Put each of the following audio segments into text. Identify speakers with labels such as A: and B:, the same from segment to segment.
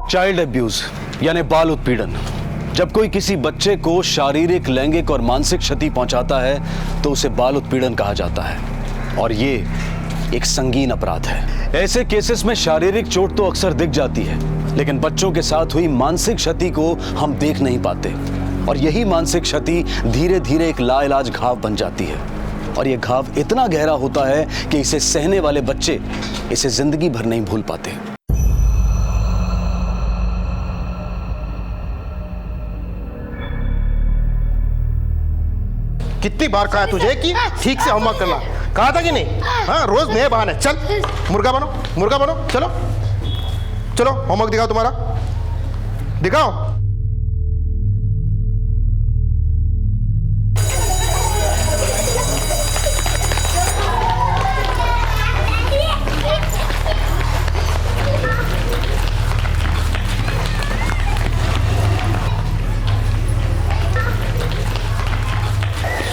A: Child abuse यानी बाल उत्पीड़न। जब कोई किसी बच्चे को शारीरिक, लैंगिक और मानसिक क्षति पहुंचाता है तो उसे बाल उत्पीड़न कहा जाता है और ये एक संगीन अपराध है। ऐसे केसेस में शारीरिक चोट तो अक्सर दिख जाती है, लेकिन बच्चों के साथ हुई मानसिक क्षति को हम देख नहीं पाते और यही मानसिक क्षति धीरे धीरे एक लाइलाज घाव बन जाती है और यह घाव इतना गहरा होता है कि इसे सहने वाले बच्चे इसे जिंदगी भर नहीं भूल पाते।
B: कितनी बार कहा तुझे कि ठीक से होमवर्क करना, कहा था कि नहीं? हाँ, रोज नए बहाने। चल मुर्गा बनो, मुर्गा बनो। चलो चलो, होमवर्क दिखाओ तुम्हारा, दिखाओ।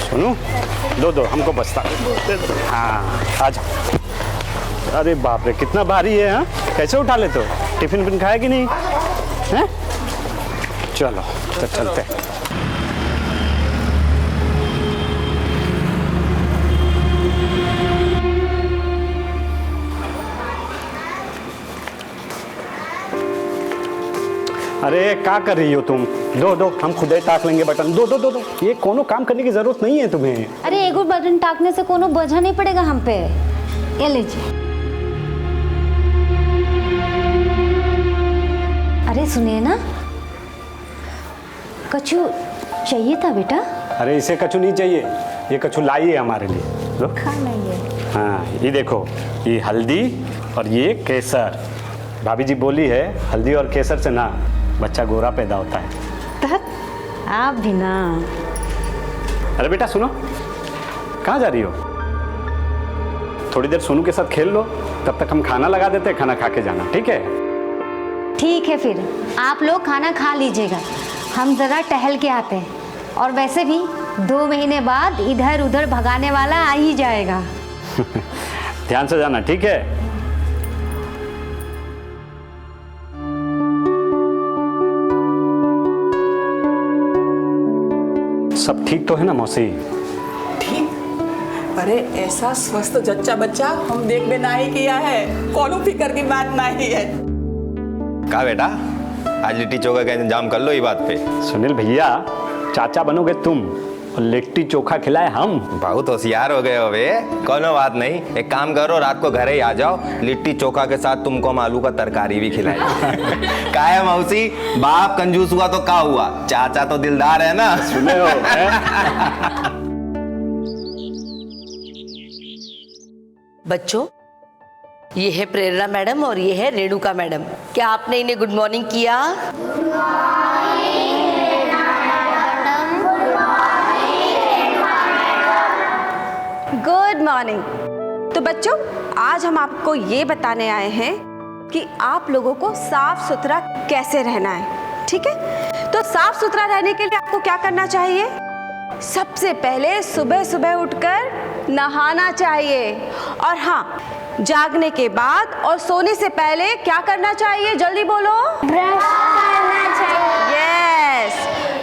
C: सुनो, दो हमको बस्ता। हाँ, आ जाओ। अरे बाप रे, कितना भारी है। हाँ, कैसे उठा लेते हो? टिफिन खाया कि नहीं? हैं? चलो तो चलते हैं। अरे क्या कर रही हो तुम? दो हम खुद ही टाक लेंगे बटन। दो ये कोनो काम करने की जरूरत नहीं है तुम्हें।
D: अरे एगो बटन टाकने से कोनो बोझा नहीं पड़ेगा हम पे। ये लीजिए। अरे सुनिए ना, कछु चाहिए था बेटा?
C: अरे इसे कछु नहीं चाहिए, ये कछु लाई है हमारे लिए। लो।
D: खाना है।
C: हाँ, ये देखो, ये हल्दी और ये केसर। भाभी जी बोली है हल्दी और केसर से ना बच्चा गोरा पैदा होता है।
D: आप भी ना।
C: अरे बेटा सुनो, कहाँ जा रही हो? थोड़ी देर सोनू के साथ खेल लो, तब तक हम खाना लगा देते हैं। खाना खा के जाना, ठीक है?
D: ठीक है, फिर आप लोग खाना खा लीजिएगा, हम जरा टहल के आते हैं। और वैसे भी 2 महीने बाद इधर उधर भगाने वाला आ ही जाएगा।
C: ध्यान से जाना, ठीक है? सब ठीक तो है ना मौसी?
E: ठीक। अरे ऐसा स्वस्थ जच्चा बच्चा हम देख में ना ही किया है, कोनो फिक्र की बात ना ही है।
F: कहा बेटा, आज लिट्टी चोखा का इंतजाम कर लो ये बात पे।
C: सुनील भैया, चाचा बनोगे तुम और लिट्टी चोखा खिलाए हम।
F: बहुत होशियार हो गए हो बे। कोनो बात नहीं, एक काम करो, रात को घर ही आ जाओ, लिट्टी चोखा के साथ तुमको हम आलू का तरकारी भी खिलाएंगे। का है मौसी, बाप कंजूस हुआ तो का हुआ, चाचा तो दिलदार है ना।
C: सुने हो?
G: बच्चों, ये है प्रेरणा मैडम और ये है रेणुका मैडम। क्या आपने इन्हें गुड मॉर्निंग किया?
H: Good morning. तो बच्चों, आज हम आपको ये बताने आए हैं कि आप लोगों को साफ सुथरा कैसे रहना है, ठीक है? तो साफ सुथरा रहने के लिए आपको क्या करना चाहिए? सबसे पहले सुबह सुबह उठकर नहाना चाहिए और हाँ, जागने के बाद और सोने से पहले क्या करना चाहिए? जल्दी बोलो।
D: ब्रश करना चाहिए।
H: यस,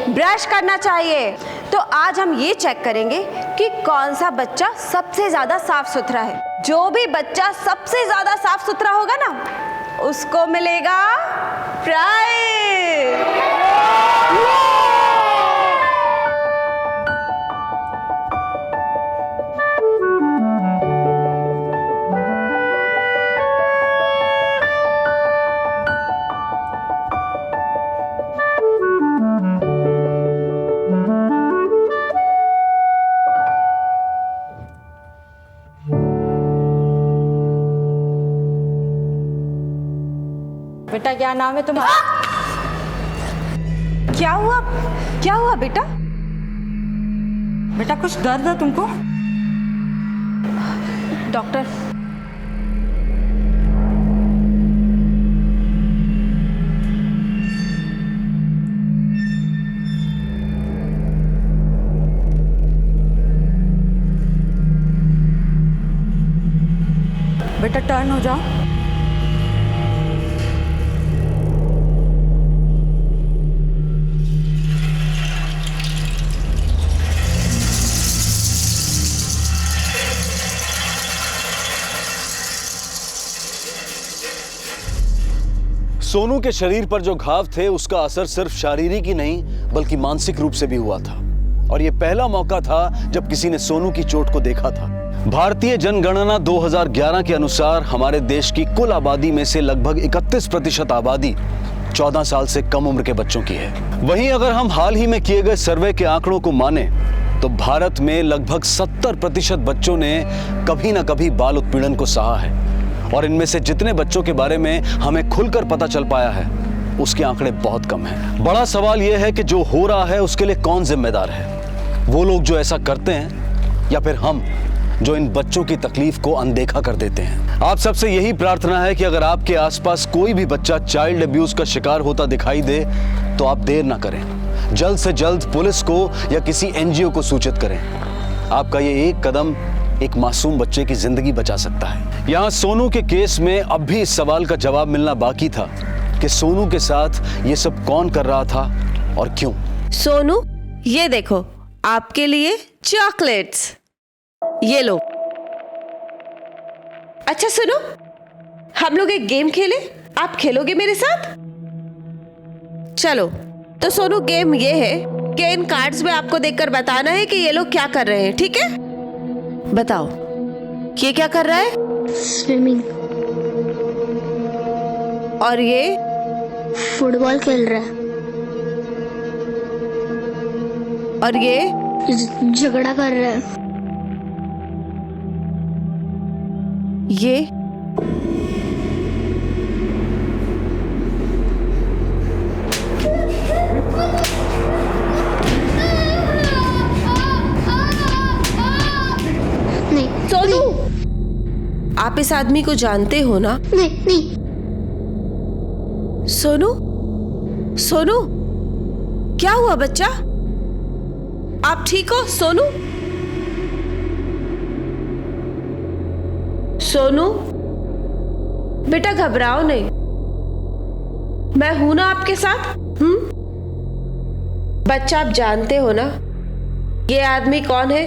H: ब्रश करना चाहिए। तो आज हम ये चेक करेंगे कि कौन सा बच्चा सबसे ज्यादा साफ सुथरा है। जो भी बच्चा सबसे ज्यादा साफ सुथरा होगा ना, उसको मिलेगा प्राइज। बेटा, क्या नाम है तुम्हारा? क्या हुआ? क्या हुआ बेटा?
E: बेटा, कुछ दर्द है तुमको?
H: डॉक्टर,
E: बेटा टर्न हो जाओ।
A: सोनू के शरीर पर जो घाव थे उसका असर सिर्फ शारीरिक ही नहीं बल्कि मानसिक रूप से भी हुआ था। और यह पहला मौका था जब किसी ने सोनू की चोट को देखा था। भारतीय जनगणना 2011 के अनुसार हमारे देश की कुल आबादी में से लगभग 31% आबादी 14 साल से कम उम्र के बच्चों की है। वहीं अगर हम हाल ही में किए गए सर्वे के आंकड़ों को माने तो भारत में लगभग 70% बच्चों ने कभी ना कभी बाल उत्पीड़न को सहा है। और इनमें से जितने बच्चों के बारे में हमें खुलकर पता चल पाया है उसके आंकड़े बहुत कम हैं। बड़ा सवाल यह है कि जो हो रहा है उसके लिए कौन जिम्मेदार है? वो लोग जो ऐसा करते हैं या फिर हम जो इन बच्चों की तकलीफ को अनदेखा कर देते हैं? आप सबसे यही प्रार्थना है कि अगर आपके आसपास कोई भी बच्चा चाइल्ड अब्यूज का शिकार होता दिखाई दे तो आप देर ना करें, जल्द से जल्द पुलिस को या किसी एनजीओ को सूचित करें। आपका ये एक कदम एक मासूम बच्चे की जिंदगी बचा सकता है। यहाँ सोनू के केस में अब भी इस सवाल का जवाब मिलना बाकी था कि सोनू के साथ ये सब कौन कर रहा था और क्यों।
H: सोनू, ये देखो आपके लिए चॉकलेट्स, ये लो। अच्छा सुनो, हम लोग एक गेम खेले, आप खेलोगे मेरे साथ? चलो तो सोनू, गेम ये है कि इन कार्ड्स में आपको देखकर बताना है कि ये लोग क्या कर रहे हैं, ठीक है? बताओ, ये क्या कर रहा है?
I: स्विमिंग।
H: और ये
I: फुटबॉल खेल रहा है।
H: और ये
I: झगड़ा कर रहा है।
H: ये
I: नहीं
H: सोनू, आप इस आदमी को जानते हो ना?
I: नहीं।
H: सोनू, सोनू, क्या हुआ बच्चा? आप ठीक हो सोनू? सोनू बेटा, घबराओ नहीं, मैं हूं ना आपके साथ। बच्चा, आप जानते हो ना ये आदमी कौन है?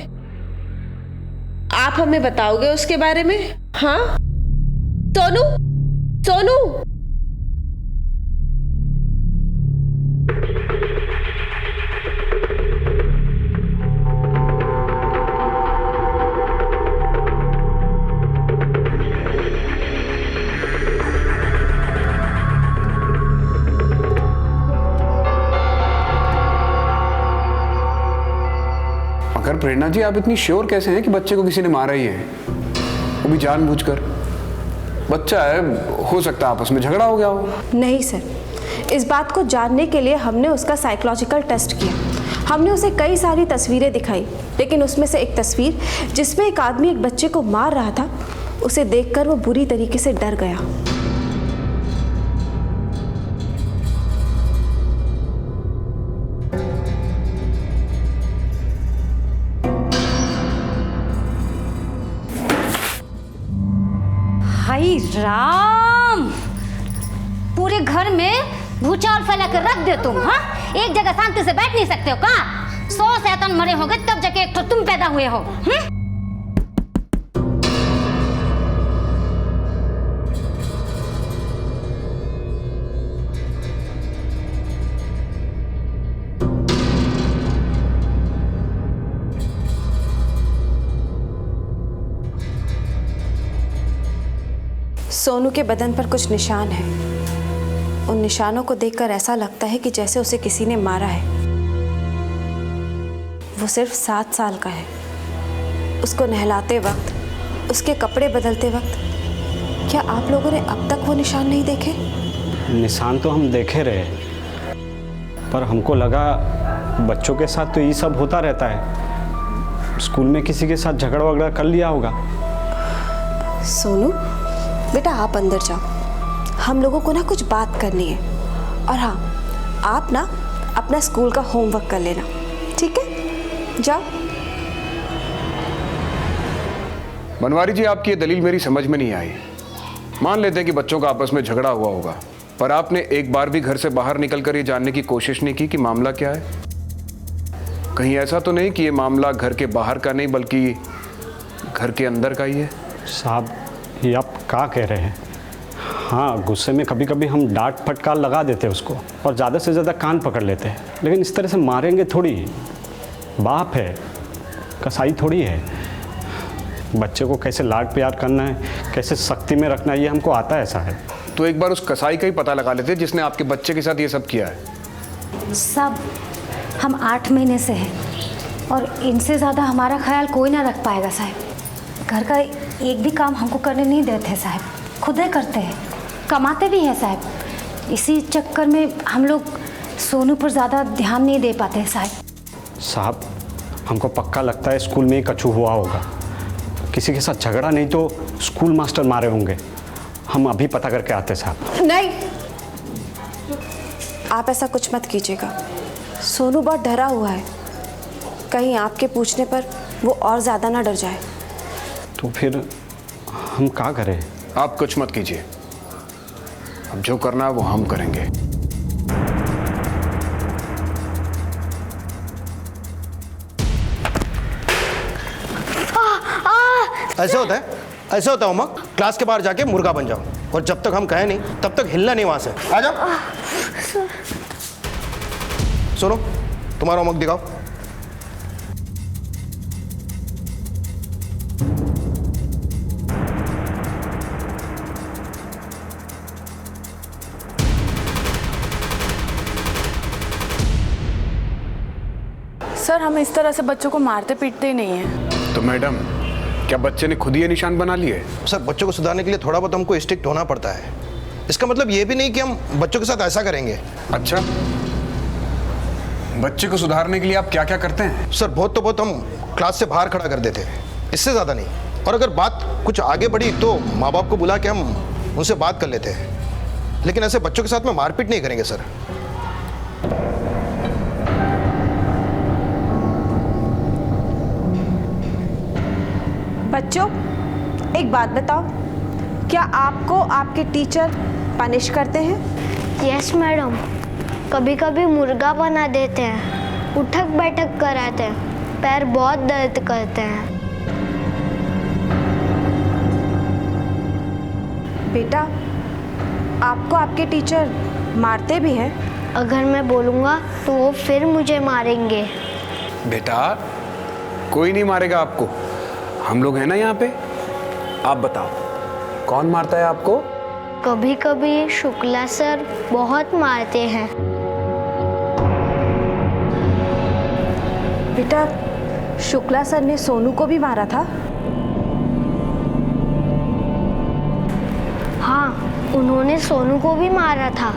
H: आप हमें बताओगे उसके बारे में? हाँ सोनू, सोनू।
J: मगर प्रेरणा जी, आप इतनी श्योर कैसे हैं कि बच्चे को किसी ने मारा ही है, वो भी जानबूझकर? बच्चा है, हो सकता है आपस में झगड़ा हो गया हो।
H: नहीं सर, इस बात को जानने के लिए हमने उसका साइकोलॉजिकल टेस्ट किया। हमने उसे कई सारी तस्वीरें दिखाई, लेकिन उसमें से एक तस्वीर जिसमें एक आदमी एक बच्चे को मार रहा था, उसे देखकर वो बुरी तरीके से डर गया।
D: हाय राम, पूरे घर में भूचाल फैला कर रख दे तुम। हाँ, एक जगह शांति से बैठ नहीं सकते हो का? 100 शैतान मरे होंगे तब जाके एक तो तुम पैदा हुए हो।
H: सोनू के बदन पर कुछ निशान हैं। उन निशानों को देखकर ऐसा लगता है कि जैसे उसे किसी ने मारा है। वो सिर्फ 7 साल का है। उसको नहलाते वक्त, उसके कपड़े बदलते वक्त, क्या आप लोगों ने अब तक वो निशान नहीं देखे?
C: निशान तो हम देखे रहे, पर हमको लगा बच्चों के साथ तो ये सब होता रहता है, स्कूल में किसी के साथ झगड़ा वगड़ा कर लिया होगा।
H: सोनू बेटा, आप अंदर जाओ, हम लोगों को ना कुछ बात करनी है। और हाँ, आप ना अपना स्कूल का होमवर्क कर लेना, ठीक है? जाओ।
J: बनवारी जी, आपकी ये दलील मेरी समझ में नहीं आई। मान लेते हैं कि बच्चों का आपस में झगड़ा हुआ होगा, पर आपने एक बार भी घर से बाहर निकलकर ये जानने की कोशिश नहीं की कि मामला क्या है? कहीं ऐसा तो नहीं कि ये मामला घर के बाहर का नहीं बल्कि घर के अंदर का ही है?
C: साहब, ये आप क्या कह रहे हैं? हाँ, गुस्से में कभी कभी हम डांट फटकार लगा देते उसको और ज़्यादा से ज़्यादा कान पकड़ लेते हैं, लेकिन इस तरह से मारेंगे थोड़ी। बाप है, कसाई थोड़ी है। बच्चे को कैसे लाड प्यार करना है, कैसे सख्ती में रखना है, ये हमको आता है साहब।
J: तो एक बार उस कसाई का ही पता लगा लेते जिसने आपके बच्चे के साथ ये सब किया है।
D: सब हम 8 महीने से हैं और इनसे ज़्यादा हमारा ख्याल कोई ना रख पाएगा साहब। घर का एक भी काम हमको करने नहीं देते साहब, खुद ही करते हैं, कमाते भी हैं साहब। इसी चक्कर में हम लोग सोनू पर ज़्यादा ध्यान नहीं दे पाते हैं साहब।
C: साहब, हमको पक्का लगता है स्कूल में ही कछू हुआ होगा। किसी के साथ झगड़ा नहीं तो स्कूल मास्टर मारे होंगे। हम अभी पता करके आते साहब।
H: नहीं, आप ऐसा कुछ मत कीजिएगा। सोनू बहुत डरा हुआ है, कहीं आपके पूछने पर वो और ज़्यादा ना डर जाए।
C: तो फिर हम क्या करें?
J: आप कुछ मत कीजिए, अब जो करना है वो हम करेंगे।
B: ऐसे होता है, ऐसे होता है होमवर्क। क्लास के बाहर जाके मुर्गा बन जाओ और जब तक हम कहें नहीं तब तक हिलना नहीं वहां से। आ जाओ। सुनो, तुम्हारा होमवर्क दिखाओ।
E: सर, हम इस तरह से बच्चों को मारते पीटते ही नहीं हैं।
J: तो मैडम, क्या बच्चे ने खुद ही ये निशान बना लिए?
B: सर, बच्चों को सुधारने के लिए थोड़ा बहुत हमको स्ट्रिक्ट होना पड़ता है। इसका मतलब ये भी नहीं कि हम बच्चों के साथ ऐसा करेंगे।
J: अच्छा, बच्चे को सुधारने के लिए आप क्या क्या करते हैं?
B: सर, बहुत तो बहुत हम क्लास से बाहर खड़ा कर देते हैं, इससे ज़्यादा नहीं। और अगर बात कुछ आगे बढ़ी तो माँ बाप को बुला के हम उनसे बात कर लेते हैं, लेकिन ऐसे बच्चों के साथ में मारपीट नहीं करेंगे सर।
H: बच्चों, एक बात बताओ, क्या आपको आपके टीचर पनिश करते हैं?
I: यस मैडम, कभी कभी मुर्गा बना देते हैं, उठक बैठक कराते हैं, पैर बहुत दर्द करते हैं।
H: बेटा, आपको आपके टीचर मारते भी हैं?
I: अगर मैं बोलूँगा तो वो फिर मुझे मारेंगे।
J: बेटा, कोई नहीं मारेगा आपको, हम लोग हैं ना यहाँ पे। आप बताओ, कौन मारता है आपको?
I: कभी कभी शुक्ला सर बहुत मारते हैं।
H: बेटा, शुक्ला सर ने सोनू को भी मारा था?
I: हाँ, उन्होंने सोनू को भी मारा था।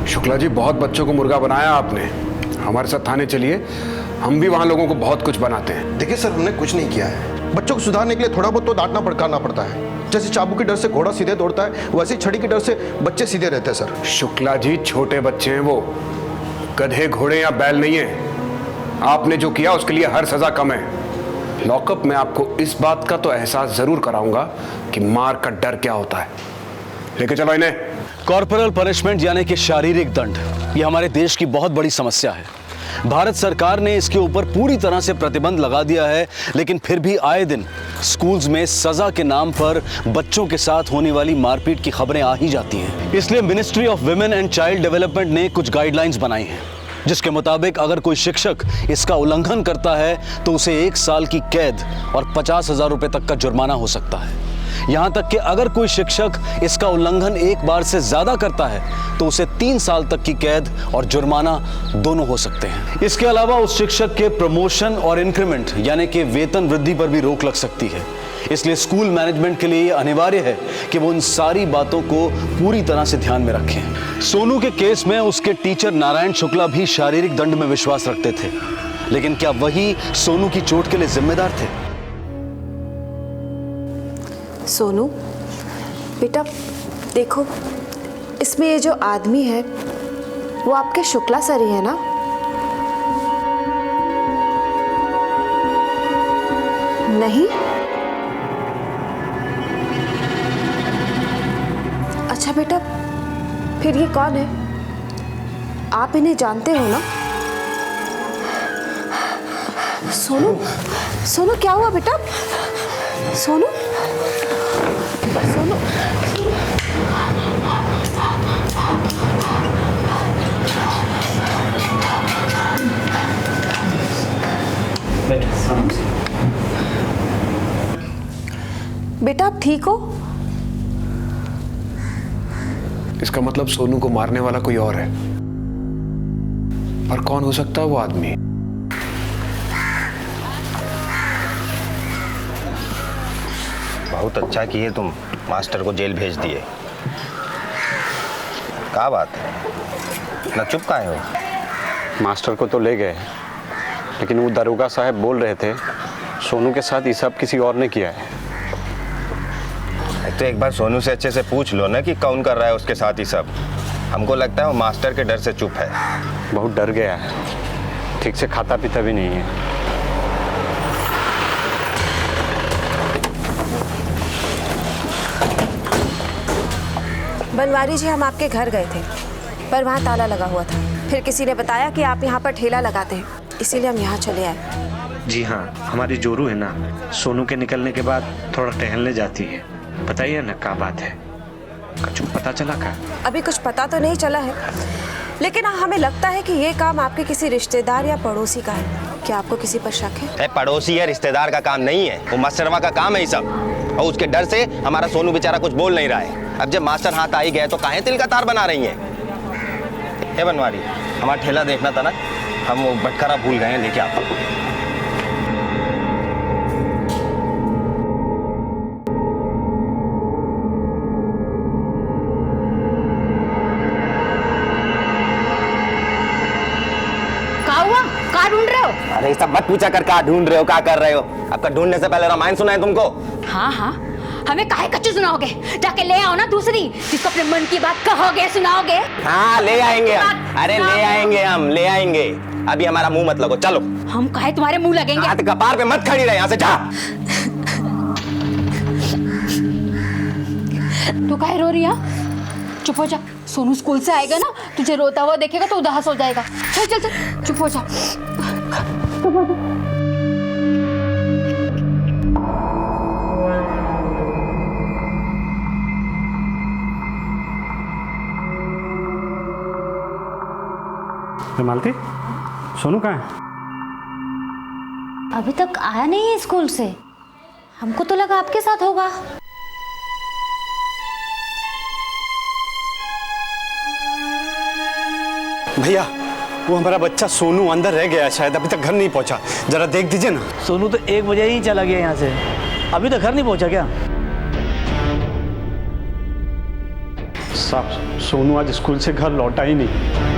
J: शुक्ला जी, बहुत बच्चों को मुर्गा बनाया आपने। हमारे साथ थाने चलिए, हम भी वहाँ लोगों को बहुत कुछ बनाते हैं।
B: देखिए सर, हमने कुछ नहीं किया है। बच्चों को सुधारने के लिए थोड़ा बहुत तो डांटना फटकारना पड़ता है। जैसे चाबू के डर से घोड़ा सीधे दौड़ता है, वैसे ही छड़ी के डर से बच्चे सीधे रहते हैं सर।
J: शुक्ला जी, छोटे बच्चे हैं वो, गधे घोड़े या बैल नहीं है। आपने जो किया उसके लिए हर सजा कम है। लॉकअप में आपको इस बात का तो एहसास जरूर कराऊंगा कि मार का डर क्या होता है। लेके चलो इन्हें।
A: कॉर्पोरल पनिशमेंट यानी कि शारीरिक दंड, ये हमारे देश की बहुत बड़ी समस्या है। भारत सरकार ने इसके ऊपर पूरी तरह से प्रतिबंध लगा दिया है, लेकिन फिर भी आए दिन स्कूल्स में सजा के नाम पर बच्चों के साथ होने वाली मारपीट की खबरें आ ही जाती हैं। इसलिए ministry of women and child development ने कुछ गाइडलाइंस बनाई हैं, जिसके मुताबिक अगर कोई शिक्षक इसका उल्लंघन करता है तो उसे 1 साल की कैद और 50,000 रुपए तक का जुर्माना हो सकता है। यहां तक कि अगर कोई शिक्षक इसका उल्लंघन एक बार से ज्यादा करता है तो उसे 3 साल तक की कैद और जुर्माना दोनों हो सकते हैं। इसके अलावा उस शिक्षक के प्रमोशन और इंक्रीमेंट यानी कि वेतन वृद्धि पर भी रोक लग सकती है। इसलिए स्कूल मैनेजमेंट के लिए यह अनिवार्य है कि वो इन सारी बातों को पूरी तरह से ध्यान में रखें। सोनू के केस में उसके टीचर नारायण शुक्ला भी शारीरिक दंड में विश्वास रखते थे, लेकिन क्या वही सोनू की चोट के लिए जिम्मेदार थे?
H: सोनू बेटा, देखो, इसमें ये जो आदमी है वो आपके शुक्ला सर ही है ना? नहीं? अच्छा बेटा, फिर ये कौन है? आप इन्हें जानते हो ना? सोनू, सोनू क्या हुआ बेटा? सोनू, सोनू, बेटा आप ठीक हो?
J: इसका मतलब सोनू को मारने वाला कोई और है, पर कौन हो सकता है वो आदमी?
F: बहुत अच्छा किए तुम मास्टर को जेल भेज दिए। क्या बात है, ना चुप काहे हो?
C: मास्टर को तो ले गए, लेकिन वो दरोगा साहब बोल रहे थे सोनू के साथ ये सब किसी और ने किया है।
F: तो एक बार सोनू से अच्छे से पूछ लो ना कि कौन कर रहा है उसके साथ ही सब। हमको लगता है वो मास्टर के डर से चुप है।
C: बहुत डर गया है, ठीक से खाता पीता भी नहीं है।
H: बनवारी जी, हम आपके घर गए थे, पर वहाँ ताला लगा हुआ था। फिर किसी ने बताया कि आप यहाँ पर ठेला लगाते हैं, इसीलिए हम यहाँ चले आए।
K: जी हाँ, हमारी जोरू है ना, सोनू के निकलने के बाद थोड़ा टहलने जाती है। बताइए ना क्या बात है, कुछ पता चला क्या?
H: अभी कुछ पता तो नहीं चला है, लेकिन हमें लगता है कि ये काम आपके किसी रिश्तेदार या पड़ोसी का है। क्या आपको किसी पर शक है?
F: पड़ोसी या रिश्तेदार का काम नहीं है, वो मास्टरवा का काम है ये सब। और उसके डर से हमारा सोनू बेचारा कुछ बोल नहीं रहा है। अब जब मास्टर हाथ आ ही गए तो काहे तिल का तार बना रही है? बनवारी, हमारा ठेला देखना था ना, हम वो बटखरा भूल गए हैं, लेके आता हूँ।
G: ढूंढ रहे हो?
F: अरे सब मत पूछा कर, क्या ढूंढ रहे हो, क्या कर रहे हो? आपका ढूंढने से पहले रामायण सुनाए तुमको?
D: हाँ हाँ, हमें काहे कच्ची सुनाओगे? जाके ले आओ ना दूसरी, जिसको अपने मन की बात कहोगे, सुनाओगे।
F: हाँ ले आएंगे हम, अरे ले आएंगे हम, ले आएंगे। अभी हमारा मुंह मत लगो, चलो।
D: हम काहे तुम्हारे मुंह लगेंगे?
F: हाथ कपार पे मत खड़ी रहे, यहाँ से जा।
D: तू काहे रो रही है? चुप हो जा, सोनू स्कूल से आएगा ना, तुझे रोता हुआ देखेगा तो उदास हो जाएगा। चल चल चल, चुप हो जा, चुप हो जा।
C: मालती, सोनू कहाँ है?
D: अभी तक आया नहीं है स्कूल से, हमको तो लगा आपके साथ होगा।
C: भैया, वो हमारा बच्चा सोनू अंदर रह गया, शायद अभी तक घर नहीं पहुंचा। जरा देख दीजिए ना।
L: सोनू तो 1 बजे ही चला गया यहाँ से, अभी तक घर नहीं पहुंचा क्या?
C: साहब, सोनू आज स्कूल से घर लौटा ही नहीं।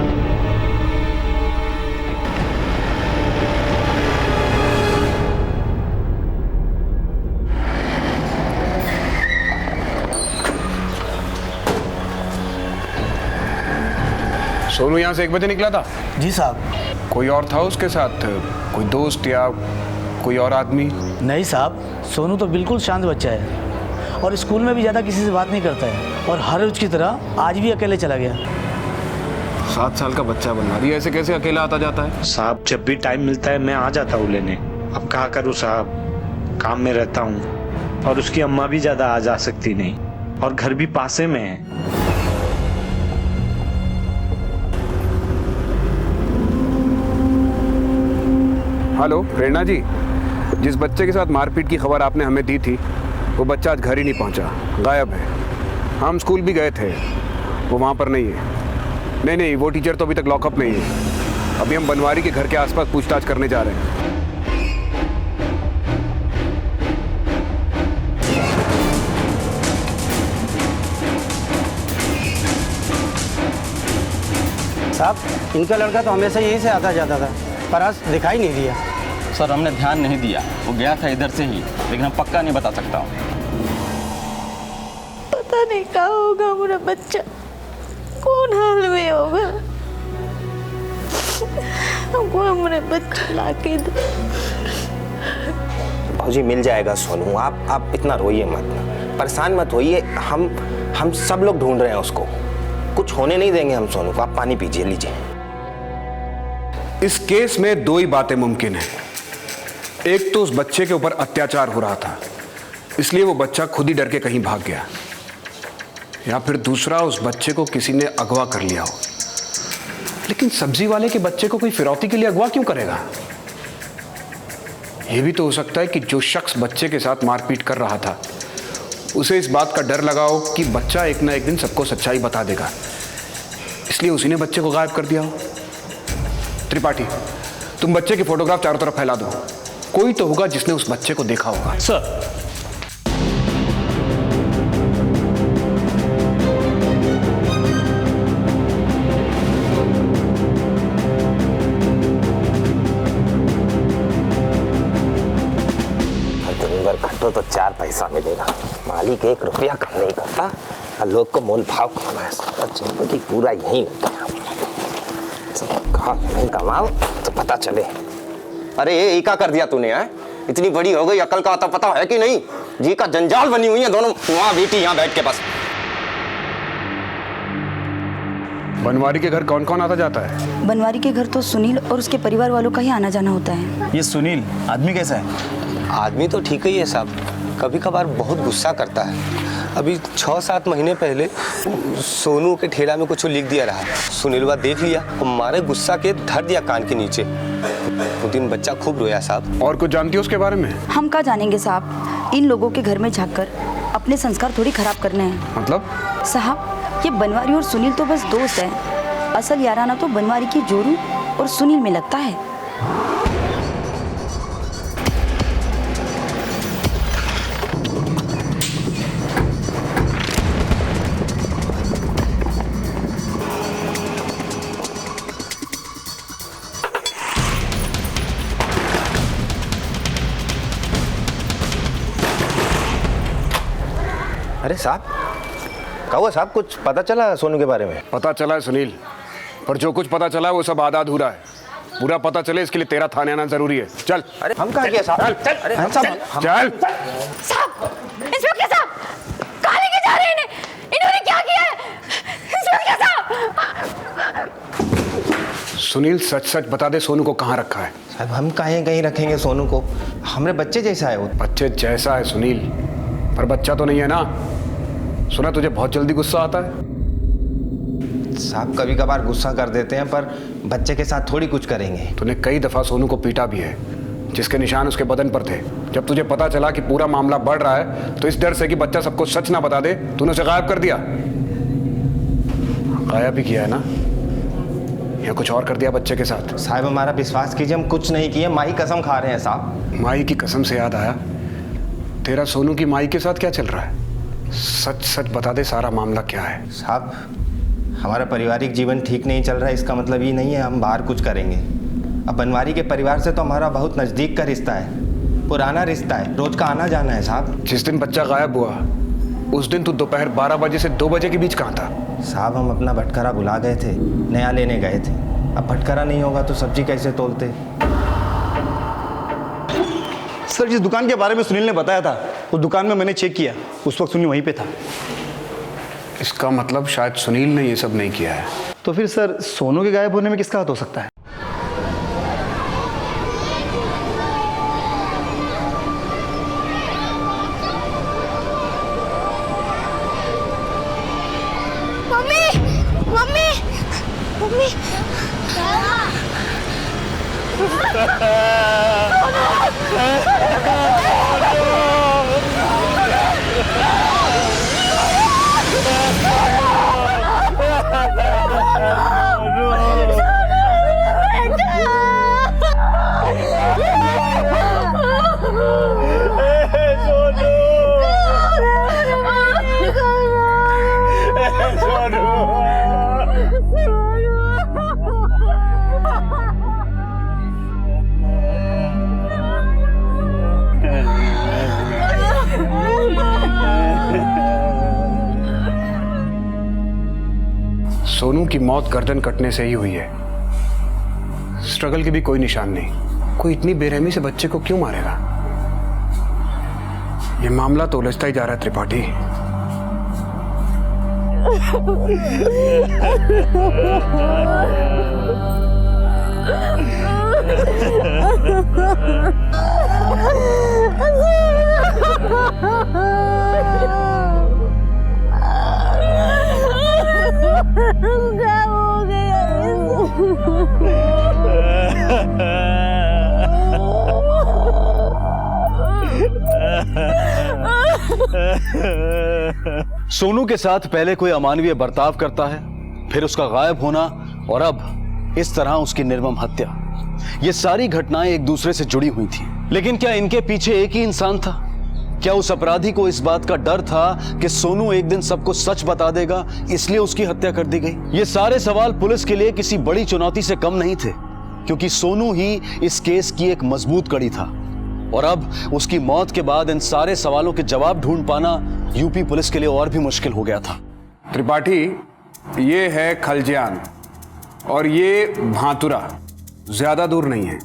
J: सोनू यहाँ से 1 बजे निकला था?
L: जी साहब।
J: कोई और था उसके साथ, कोई दोस्त या कोई और आदमी?
L: नहीं साहब, सोनू तो बिल्कुल शांत बच्चा है और स्कूल में भी ज़्यादा किसी से बात नहीं करता है, और हर रोज की तरह आज भी अकेले चला गया।
J: 7 साल का बच्चा बनवा दिया, ऐसे कैसे अकेला आता जाता है?
K: साहब, जब भी टाइम मिलता है मैं आ जाता हूँ लेने। अब क्या करूँ साहब, काम में रहता हूँ और उसकी अम्मा भी ज़्यादा आ जा सकती नहीं, और घर भी पासे में है।
J: हेलो प्रेरणा जी, जिस बच्चे के साथ मारपीट की खबर आपने हमें दी थी, वो बच्चा आज घर ही नहीं पहुंचा, गायब है। हम स्कूल भी गए थे, वो वहाँ पर नहीं है। नहीं, वो टीचर तो अभी तक लॉकअप नहीं है। अभी हम बनवारी के घर के आसपास पूछताछ करने जा रहे हैं।
L: साहब, इनका लड़का तो हमेशा यहीं से आता जाता था, पर आज दिखाई नहीं दिया।
M: सर, हमने ध्यान नहीं दिया, वो गया था इधर से ही, लेकिन हम पक्का नहीं बता सकता हूँ।
N: पता नहीं क्या होगा मेरा बच्चा, कौन हाल में होगा। हमको हमारे बच्चा लाके दो।
F: भाजी मिल जाएगा सोनू, आप इतना रोइए मत, परेशान मत होइए। हम सब लोग ढूंढ रहे हैं उसको, कुछ होने नहीं देंगे हम सोनू को। आप पानी पीजिए, लीजिए।
J: इस केस में 2 ही बातें मुमकिन हैं। एक तो उस बच्चे के ऊपर अत्याचार हो रहा था, इसलिए वो बच्चा खुद ही डर के कहीं भाग गया, या फिर दूसरा, उस बच्चे को किसी ने अगवा कर लिया हो। लेकिन सब्जी वाले के बच्चे को कोई फिरौती के लिए अगवा क्यों करेगा? यह भी तो हो सकता है कि जो शख्स बच्चे के साथ मारपीट कर रहा था उसे इस बात का डर लगा हो कि बच्चा एक ना एक दिन सबको सच्चाई बता देगा, इसलिए उसी ने बच्चे को गायब कर दिया हो। त्रिपाठी, तुम बच्चे की फोटोग्राफ चारों तरफ फैला दो, कोई तो होगा जिसने उस बच्चे को देखा होगा।
L: सर।
F: तो 4 पैसा मिलेगा, मालिक 1 रुपया कम नहीं करता और लोग को मोल भाव करना है। जिंदगी पूरा यही कहा नहीं कमाओ तो पता चले। अरे ये क्या कर दिया तूने? है इतनी बड़ी हो गई, अकल का आता पता है कि नहीं? जी का जंजाल बनी हुई है दोनों वहां बेटी यहाँ बैठ के। बस
J: बनवारी के घर कौन कौन आता जाता है?
O: बनवारी के घर तो सुनील और उसके परिवार वालों का ही आना जाना होता है।
M: ये सुनील आदमी कैसा है?
F: आदमी तो ठीक ही है साहब, कभी कभार बहुत गुस्सा करता है। अभी 6-7 महीने पहले सोनू के ठेला में कुछ लिख दिया रहा, सुनीलवा देख लिया और मारे गुस्सा के धर दिया कान के नीचे। उस दिन बच्चा खूब रोया साहब।
J: और कुछ जानती हो उसके बारे में?
O: हम क्या जानेंगे साहब, इन लोगों के घर में झांककर अपने संस्कार थोड़ी खराब करने हैं।
J: मतलब?
O: साहब ये बनवारी और सुनील तो बस दोस्त हैं, असल याराना तो बनवारी की जोरू और सुनील में लगता है।
F: अरे साहब, क्या हुआ साहब? कुछ पता चला सोनू के बारे में?
J: पता चला है सुनील, पर जो कुछ पता चला है वो सब आधा अधूरा है। पूरा पता चले इसके लिए तेरा थाने आना जरूरी है। चल।
F: अरे हम कहाँ गए साहब?
J: चल।
F: अरे हम साहब
J: चल।
N: साहब, इंस्पेक्टर साहब, कहाँ लेके जा रहे हैं इन्हें? इन्होंने क्या किया है? इंस्पेक्टर साहब!
J: सुनील सच सच बता दे, सोनू को कहाँ रखा है?
F: साहब हम कहीं रखेंगे सोनू को? हमारे बच्चे जैसा है वो।
J: बच्चे जैसा है सुनील, पर बच्चा तो नहीं है ना। सुना तुझे बहुत जल्दी गुस्सा आता है।
F: साहब कभी कभार गुस्सा कर देते हैं, पर बच्चे के साथ थोड़ी कुछ करेंगे।
J: तूने कई दफा सोनू को पीटा भी है, जिसके निशान उसके बदन पर थे। जब तुझे पता चला कि पूरा मामला बढ़ रहा है तो इस डर से कि बच्चा सबको सच ना बता दे, तूने उसे गायब कर दिया। गायब ही किया है ना, या कुछ और कर दिया बच्चे के साथ?
F: साहब हमारा विश्वास कीजिए, हम कुछ नहीं किए, माई कसम खा रहे हैं साहब।
J: माई की कसम से याद आया, तेरा सोनू की माई के साथ क्या चल रहा है? सच सच बता दे, सारा मामला क्या है?
F: साहब हमारा पारिवारिक जीवन ठीक नहीं चल रहा है, इसका मतलब ये नहीं है हम बाहर कुछ करेंगे। अब बनवारी के परिवार से तो हमारा बहुत नज़दीक का रिश्ता है, पुराना रिश्ता है, रोज का आना जाना है साहब।
J: जिस दिन बच्चा गायब हुआ उस दिन तू दोपहर 12 बजे से 2 बजे के बीच कहाँ था?
F: साहब हम अपना भटकरा भुला गए थे, नया लेने गए थे। अब भटकरा नहीं होगा तो सब्जी कैसे तोलते?
P: सर जिस दुकान के बारे में सुनील ने बताया था, उस दुकान में मैंने चेक किया, उस वक्त सुनील वहीं पे था।
J: इसका मतलब शायद सुनील ने ये सब नहीं किया है।
P: तो फिर सर सोनू के गायब होने में किसका हाथ हो सकता है?
N: Mummy, mummy, mummy.
J: सोनू की मौत गर्दन कटने से ही हुई है। स्ट्रगल की भी कोई निशान नहीं। कोई इतनी बेरहमी से बच्चे को क्यों मारेगा? ये मामला तो उलझता ही जा रहा है त्रिपाठी।
A: सोनू के साथ पहले कोई अमानवीय बर्ताव करता है, फिर उसका गायब होना और अब इस तरह उसकी निर्मम हत्या। ये सारी घटनाएं एक दूसरे से जुड़ी हुई थी, लेकिन क्या इनके पीछे एक ही इंसान था? क्या उस अपराधी को इस बात का डर था कि सोनू एक दिन सबको सच बता देगा, इसलिए उसकी हत्या कर दी गई? ये सारे सवाल पुलिस के लिए किसी बड़ी चुनौती से कम नहीं थे, क्योंकि सोनू ही इस केस की एक मजबूत कड़ी था। और अब उसकी मौत के बाद इन सारे सवालों के जवाब ढूंढ पाना यूपी पुलिस के लिए और भी मुश्किल हो गया था।
J: त्रिपाठी, ये है खलजियान और ये भातुरा, ज्यादा दूर नहीं है,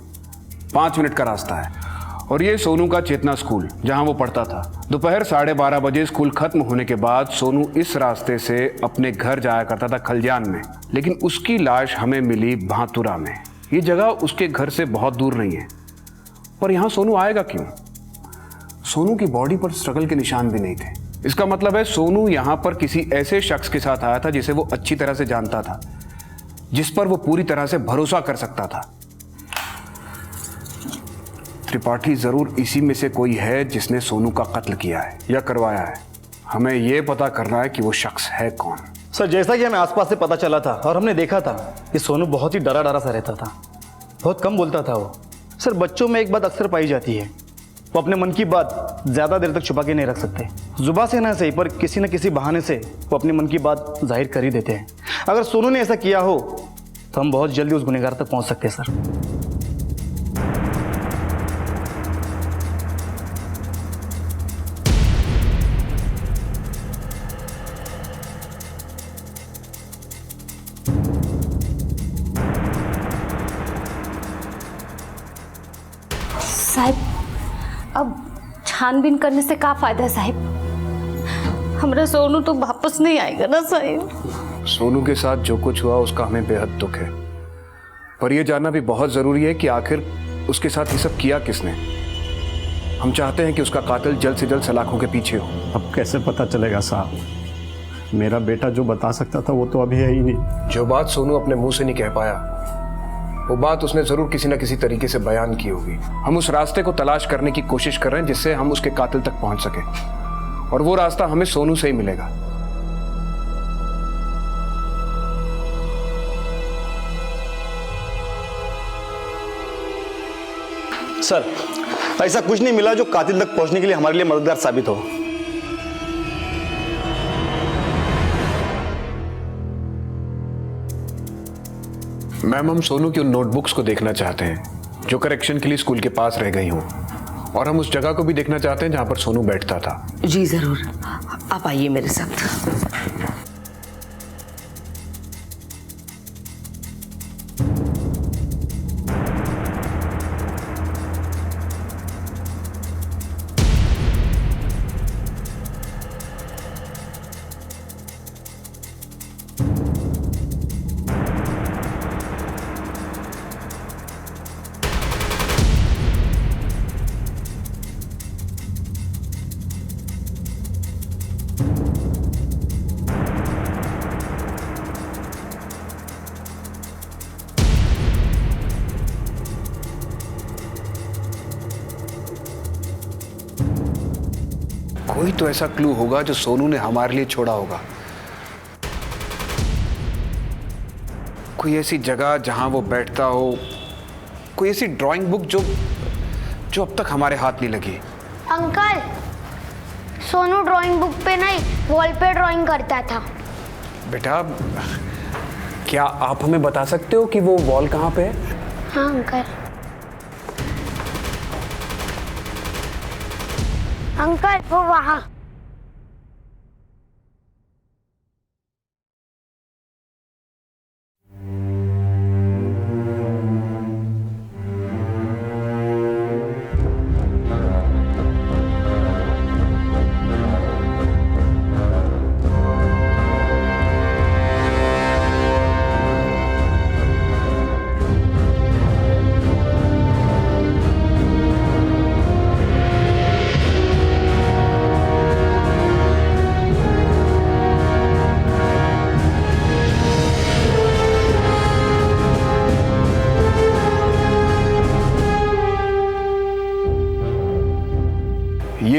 J: 5 मिनट का रास्ता है। और ये सोनू का चेतना स्कूल, जहां वो पढ़ता था। दोपहर 12:30 बजे स्कूल खत्म होने के बाद सोनू इस रास्ते से अपने घर जाया करता था खलजियान में, लेकिन उसकी लाश हमें मिली भातुरा में। ये जगह उसके घर से बहुत दूर नहीं है। और यहां सोनू आएगा क्यों? सोनू की बॉडी पर स्ट्रगल के निशान भी नहीं थे। इसका मतलब है सोनू यहां पर किसी ऐसे शख्स के साथ आया था जिसे वो अच्छी तरह से जानता था, जिस पर वो पूरी तरह से भरोसा कर सकता था। त्रिपाठी, जरूर इसी में से कोई है जिसने सोनू का कत्ल किया है या करवाया है। हमें यह पता करना है कि वो शख्स है कौन।
P: सर, जैसा कि हमें आसपास से पता चला था और हमने देखा था कि सोनू बहुत ही डरा डरा सा रहता था, बहुत कम बोलता था वो। सर, बच्चों में एक बात अक्सर पाई जाती है, वो अपने मन की बात ज़्यादा देर तक छुपा के नहीं रख सकते। जुबान से ना सही, पर किसी न किसी बहाने से वो अपने मन की बात जाहिर कर ही देते हैं। अगर सोनू ने ऐसा किया हो तो हम बहुत जल्दी उस गुनहगार तक पहुंच सकते हैं सर।
D: साहब, अब छानबीन करने से क्या फायदा है साहब? हमारा सोनू तो वापस नहीं आएगा ना साहब।
J: सोनू के साथ जो कुछ हुआ उसका हमें बेहद दुख है, पर यह जानना भी बहुत जरूरी है कि आखिर उसके साथ ये सब किया किसने। हम चाहते हैं कि उसका कातिल जल्द से जल्द सलाखों के पीछे हो।
K: अब कैसे पता चलेगा साहब? मेरा बेटा जो बता सकता था वो तो अभी है ही नहीं।
J: जो बात सोनू अपने मुंह से नहीं कह पाया, वो बात उसने जरूर किसी न किसी तरीके से बयान की होगी। हम उस रास्ते को तलाश करने की कोशिश कर रहे हैं जिससे हम उसके कातिल तक पहुंच सके, और वो रास्ता हमें सोनू से ही मिलेगा।
P: सर, ऐसा कुछ नहीं मिला जो कातिल तक पहुंचने के लिए हमारे लिए मददगार साबित हो।
J: मैम, हम सोनू की उन नोटबुक्स को देखना चाहते हैं जो करेक्शन के लिए स्कूल के पास रह गई हों, और हम उस जगह को भी देखना चाहते हैं जहां पर सोनू बैठता था।
G: जी जरूर, आप आइए मेरे साथ।
J: कोई तो ऐसा क्लू होगा जो सोनू ने हमारे लिए छोड़ा होगा। कोई ऐसी जगह जहां वो बैठता हो, कोई ऐसी ड्राइंग बुक जो अब तक हमारे हाथ नहीं लगी।
I: अंकल, सोनू ड्राइंग बुक पे नहीं, वॉल पे ड्राइंग करता था।
J: बेटा, क्या आप हमें बता सकते हो कि वो वॉल कहाँ पे है?
I: हाँ अंकल। अंकल, वो वहाँ।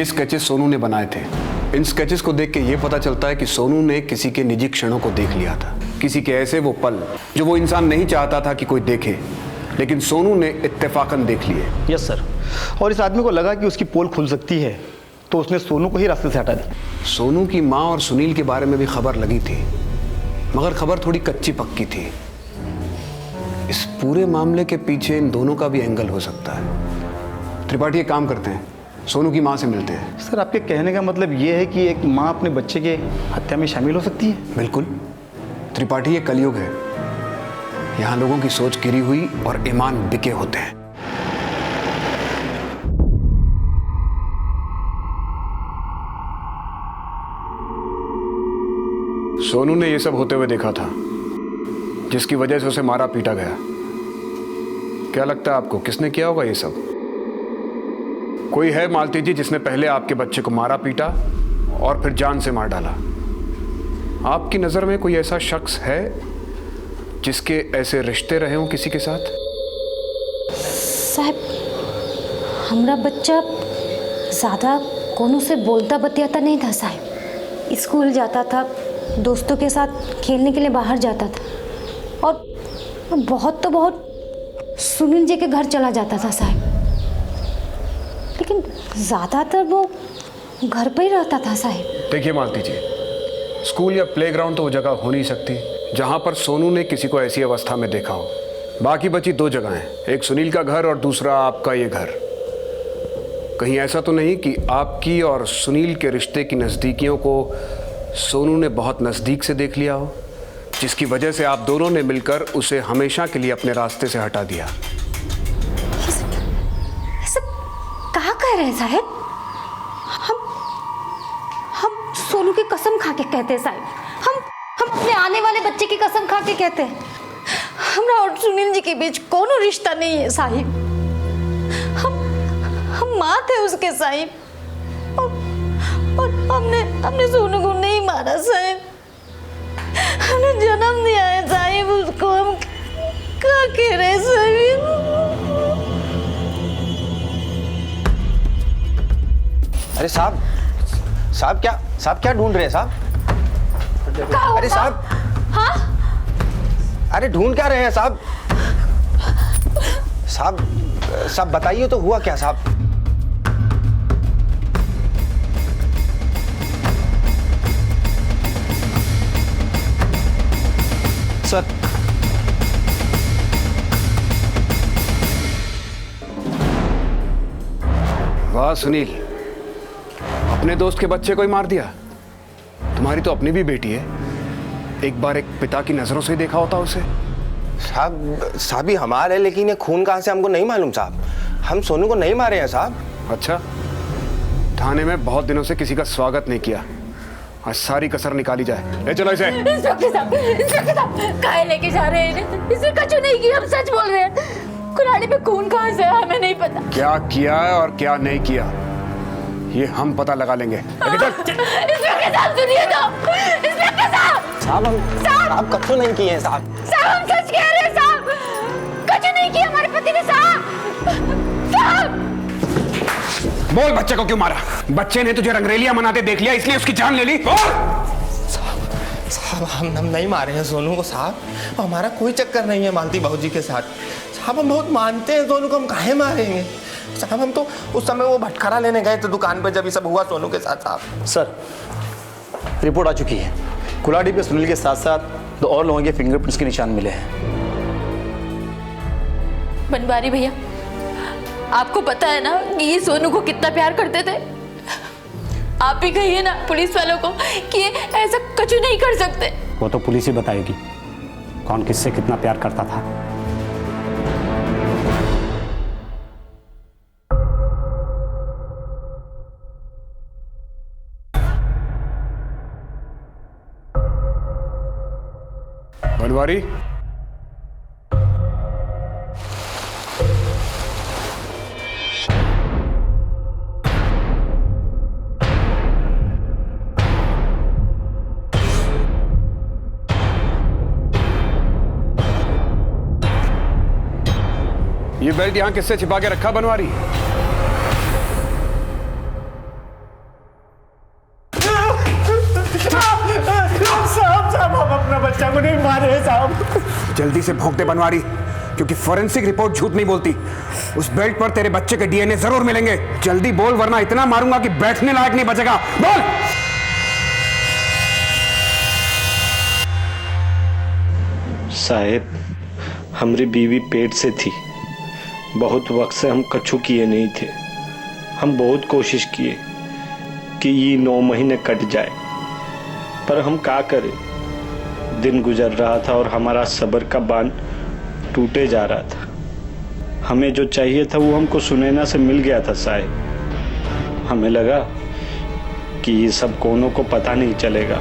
J: स्केचेस सोनू ने बनाए थे। इन स्केचेस को देख के ये पता चलता है कि सोनू ने किसी के निजी क्षणों को देख लिया था, किसी के ऐसे वो पल जो वो इंसान नहीं चाहता था कि कोई देखे, लेकिन सोनू ने इत्तेफाकन देख लिए।
P: Yes sir. और इस आदमी को लगा कि उसकी पोल खुल सकती है, तो उसने सोनू को ही रास्ते से हटा दिया।
J: सोनू की माँ और सुनील के बारे में भी खबर लगी थी, मगर खबर थोड़ी कच्ची पक्की थी। इस पूरे मामले के पीछे इन दोनों का भी एंगल हो सकता है। त्रिपाठी एक काम करते हैं, सोनू की माँ से मिलते हैं।
P: सर, आपके कहने का मतलब ये है कि एक माँ अपने बच्चे के हत्या में शामिल हो सकती है?
J: बिल्कुल त्रिपाठी, ये कलयुग है। यहाँ लोगों की सोच गिरी हुई और ईमान बिके होते हैं। सोनू ने यह सब होते हुए देखा था, जिसकी वजह से उसे मारा पीटा गया। क्या लगता है आपको, किसने किया होगा ये सब? कोई है मालती जी जिसने पहले आपके बच्चे को मारा पीटा और फिर जान से मार डाला? आपकी नजर में कोई ऐसा शख्स है जिसके ऐसे रिश्ते रहे हों किसी के साथ?
D: साहब, हमारा बच्चा ज़्यादा कोनो से बोलता बतियाता नहीं था साहब। स्कूल जाता था, दोस्तों के साथ खेलने के लिए बाहर जाता था, और बहुत तो बहुत सुनील जी के घर चला जाता था साहब, लेकिन ज़्यादातर वो घर पर ही रहता था साहब।
J: देखिए मालती जी, स्कूल या प्लेग्राउंड तो वो जगह हो नहीं सकती जहां पर सोनू ने किसी को ऐसी अवस्था में देखा हो। बाकी बची दो जगहें, एक सुनील का घर और दूसरा आपका ये घर। कहीं ऐसा तो नहीं कि आपकी और सुनील के रिश्ते की नज़दीकियों को सोनू ने बहुत नज़दीक से देख लिया हो, जिसकी वजह से आप दोनों ने मिलकर उसे हमेशा के लिए अपने रास्ते से हटा दिया?
D: कहाँ कह रहे हैं साहब? हम सोनू की कसम खा के कहते हैं साहब, हम अपने आने वाले बच्चे की कसम खा के कहते हैं, हमरा और सुनील जी के बीच कोनो रिश्ता नहीं है साहिब। हम माँ थे उसके साहिब, और हमने सोनू को नहीं मारा साहिब, हमने जन्म दिया है साहिब उसको। हम क्या कह रहे हैं साहिब?
F: अरे साहब क्या ढूंढ रहे हैं साहब? अरे साहब,
N: हाँ?
F: अरे ढूंढ क्या रहे हैं साहब? साहब बताइए तो हुआ क्या साहब?
P: सर,
J: वाह सुनील, अपने दोस्त के बच्चे को ही मार दिया। तुम्हारी तो अपनी भी बेटी है, एक बार एक पिता की नजरों से ही देखा होता उसे।
F: साहब ही हमारे, लेकिन ये खून कहां से हमको नहीं मालूम साहब। हम सोनू को नहीं मारे हैं साहब।
J: अच्छा, थाने में बहुत दिनों से किसी का स्वागत नहीं किया, आज सारी कसर निकाली जाए। ले चलो इसे।
N: इंस्पेक्टर साहब काहे लेके जा रहे हैं? इसे कछु नहीं किया, हम सच बोल रहे हैं। कुल्हाड़ी पे खून कहाँ से है हमें नहीं पता।
J: क्या किया है और क्या नहीं किया ये हम पता लगा लेंगे।
N: इंस्पेक्टर साहब सुनिए तो। इंस्पेक्टर
F: साहब कछु नहीं किए साहब।
N: साहब हम सच कह रहे हैं साहब, कछु नहीं किया हमारे पति ने साहब।
J: बोल, बच्चे को क्यों मारा? बच्चे ने तुझे रंगरेलियां मनाते देख लिया इसलिए उसकी जान ले ली?
B: साहब हम नहीं मारे हैं सोनू को साहब, हमारा कोई चक्कर नहीं है मालती बाबूजी के साथ साहब। हम बहुत मानते हैं सोनू को, हम काहे मारेंगे साहब? हम तो उस समय वो भटकारा लेने गए थे दुकान पे जब ये सब हुआ सोनू के साथ साहब।
P: सर, रिपोर्ट आ चुकी है। कुल्हाड़ी पे सुनील के साथ साथ दो और लोगों के फिंगरप्रिंट्स के निशान मिले हैं।
N: बनवारी भैया, आपको पता है ना कि ये सोनू को कितना प्यार करते थे? आप ही कहिए ना पुलिस वालों को कि ये ऐसा कछु नहीं कर सकते।
Q: वो तो पुलिस ही बताएगी कौन किससे कितना प्यार करता था।
J: बनवारी, ये बेल्ट यहां किससे छिपा के रखा बनवारी?
K: बच्चा को नहीं मारे साहब।
J: जल्दी से भोंक दे बनवारी, क्योंकि फोरेंसिक रिपोर्ट झूठ नहीं बोलती। उस बेल्ट पर तेरे बच्चे के डीएनए जरूर मिलेंगे। जल्दी बोल, वरना इतना मारूंगा कि बैठने लायक नहीं बचेगा। बोल।
K: साहेब, हमारी बीवी पेट से थी। बहुत वक्त से हम कछु किए नहीं थे। हम बहुत कोशिश किए कि ये 9 महीने कट जाए, पर हम क्या करें। दिन गुजर रहा था और हमारा सब्र का बांध टूटे जा रहा था। हमें जो चाहिए था वो हमको सुनैना से मिल गया था साहब। हमें लगा कि ये सब कोनों को पता नहीं चलेगा।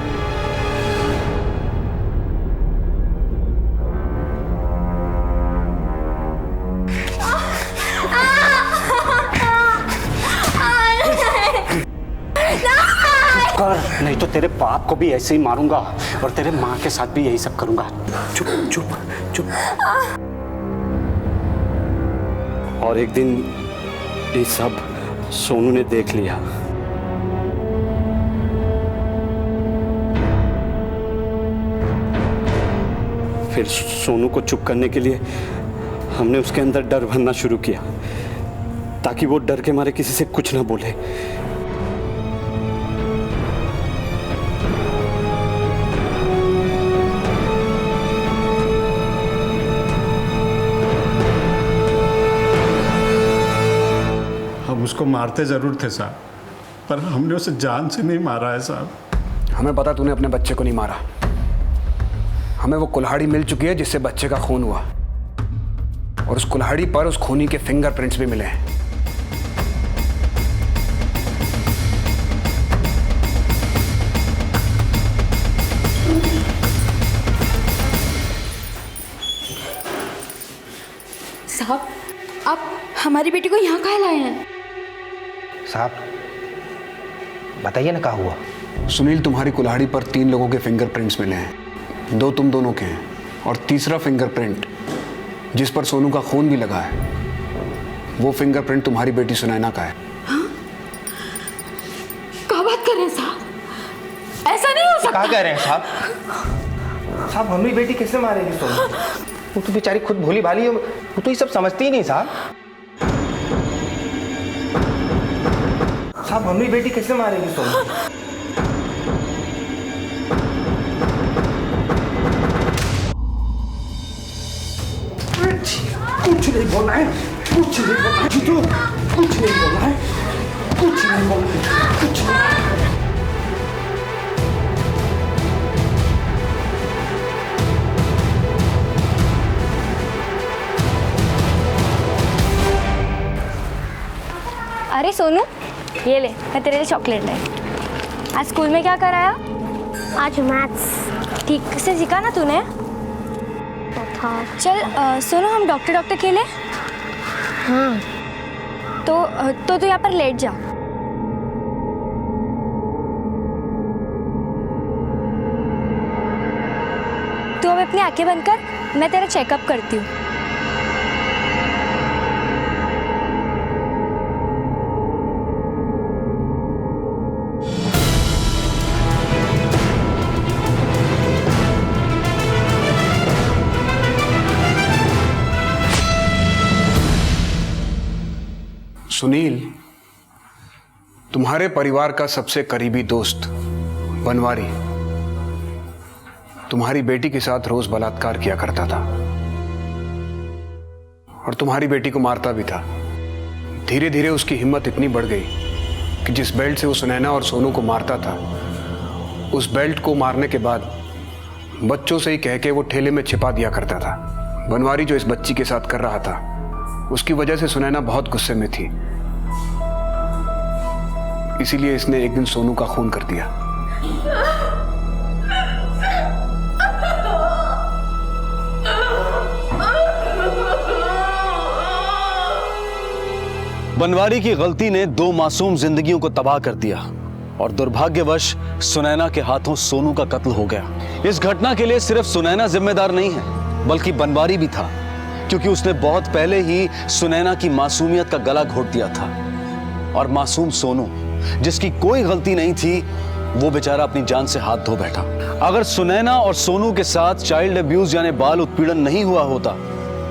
Q: नहीं तो तेरे बाप को भी ऐसे ही मारूंगा और तेरे माँ के साथ भी यही सब करूंगा।
J: चुप चुप चुप।
Q: और एक दिन ये सब सोनू ने देख लिया। फिर सोनू को चुप करने के लिए हमने उसके अंदर डर भरना शुरू किया, ताकि वो डर के मारे किसी से कुछ ना बोले।
K: उसको मारते जरूर थे साहब, पर हमने उसे जान से नहीं मारा है साहब।
J: हमें पता तूने अपने बच्चे को नहीं मारा। हमें वो कुल्हाड़ी मिल चुकी है जिससे बच्चे का खून हुआ, और उस कुल्हाड़ी पर उस खूनी के फिंगरप्रिंट्स भी मिले हैं।
N: साहब, आप हमारी बेटी को यहाँ काहे लाए हैं?
B: साहब बताइए ना क्या हुआ।
J: सुनील, तुम्हारी कुल्हाड़ी पर 3 लोगों के फिंगरप्रिंट्स मिले हैं। 2 तुम दोनों के हैं, और तीसरा फिंगरप्रिंट जिस पर सोनू का खून भी लगा है, वो फिंगरप्रिंट तुम्हारी बेटी सुनैना का है।
N: हाँ? क्या बात कर रहे हैं साहब? ऐसा नहीं हो सकता।
B: क्या कह रहे हैं साहब? साहब हमारी बेटी कैसे मारेगी सोनू? वो तो बेचारी खुद भोली भाली है, वो तो ये सब समझती ही नहीं साहब। साहब हमारी बेटी कैसे मारेगी सोनू?
J: कुछ नहीं बोलना है, कुछ नहीं बोलना है, जीतू, कुछ नहीं बोलना है, कुछ नहीं बोलना है, कुछ नहीं।
I: अरे सोनू, ये ले, मैं तेरे लिए चॉकलेट लाई। आज स्कूल में क्या कराया? आज मैथ्स। ठीक से सीखा ना तूने? चल सोनू, हम डॉक्टर खेले? हाँ। तो तू यहाँ पर लेट जा। तू अब अपनी आंखें बंद कर, मैं तेरा चेकअप करती हूँ।
J: सुनील, तुम्हारे परिवार का सबसे करीबी दोस्त बनवारी तुम्हारी बेटी के साथ रोज बलात्कार किया करता था, और तुम्हारी बेटी को मारता भी था। धीरे धीरे उसकी हिम्मत इतनी बढ़ गई कि जिस बेल्ट से वो सुनैना और सोनू को मारता था, उस बेल्ट को मारने के बाद बच्चों से ही कह के वो ठेले में छिपा दिया करता था। बनवारी जो इस बच्ची के साथ कर रहा था, उसकी वजह से सुनैना बहुत गुस्से में थी, इसीलिए इसने एक दिन सोनू का खून कर दिया।
A: बनवारी की गलती ने 2 मासूम जिंदगियों को तबाह कर दिया, और दुर्भाग्यवश सुनैना के हाथों सोनू का कत्ल हो गया। इस घटना के लिए सिर्फ सुनैना जिम्मेदार नहीं है, बल्कि बनवारी भी था, क्योंकि उसने बहुत पहले ही सुनैना की मासूमियत का गला घोट दिया था। और मासूम सोनू, जिसकी कोई गलती नहीं थी, वो बेचारा अपनी जान से हाथ धो बैठा। अगर सुनैना और सोनू के साथ चाइल्ड अब्यूज यानी बाल उत्पीड़न नहीं हुआ होता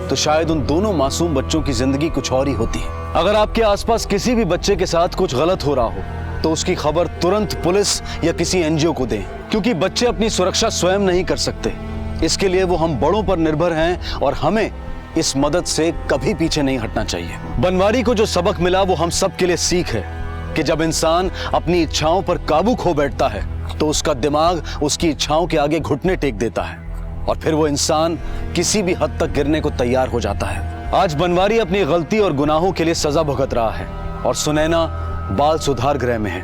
A: तो शायद उन दोनों मासूम बच्चों की जिंदगी कुछ और ही होती। अगर आपके आसपास किसी भी बच्चे के साथ कुछ गलत हो रहा हो तो उसकी खबर तुरंत पुलिस या किसी एनजीओ को दें, क्योंकि बच्चे अपनी सुरक्षा स्वयं नहीं कर सकते। इसके लिए वो हम बड़ों पर निर्भर हैं और हमें इस मदद से कभी पीछे नहीं हटना चाहिए। बनवारी को जो सबक मिला वो हम सब के लिए सीख है कि जब इंसान अपनी इच्छाओं पर काबू खो बैठता है तो उसका दिमाग उसकी इच्छाओं के आगे घुटने टेक देता है और फिर वो इंसान किसी भी हद तक गिरने को तैयार हो जाता है। आज बनवारी अपनी गलती और गुनाहों के लिए सजा भुगत रहा है और सुनैना बाल सुधार गृह में है।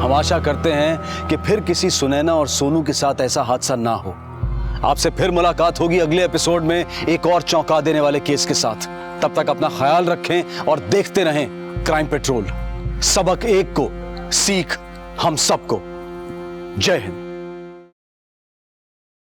A: हम आशा करते हैं कि फिर किसी सुनैना और सोनू के साथ ऐसा हादसा ना हो। आपसे फिर मुलाकात होगी अगले एपिसोड में एक और चौंका देने वाले केस के साथ। तब तक अपना ख्याल रखें और देखते रहें क्राइम पेट्रोल। सबक एक को, सीख हम सबको। जय हिंद।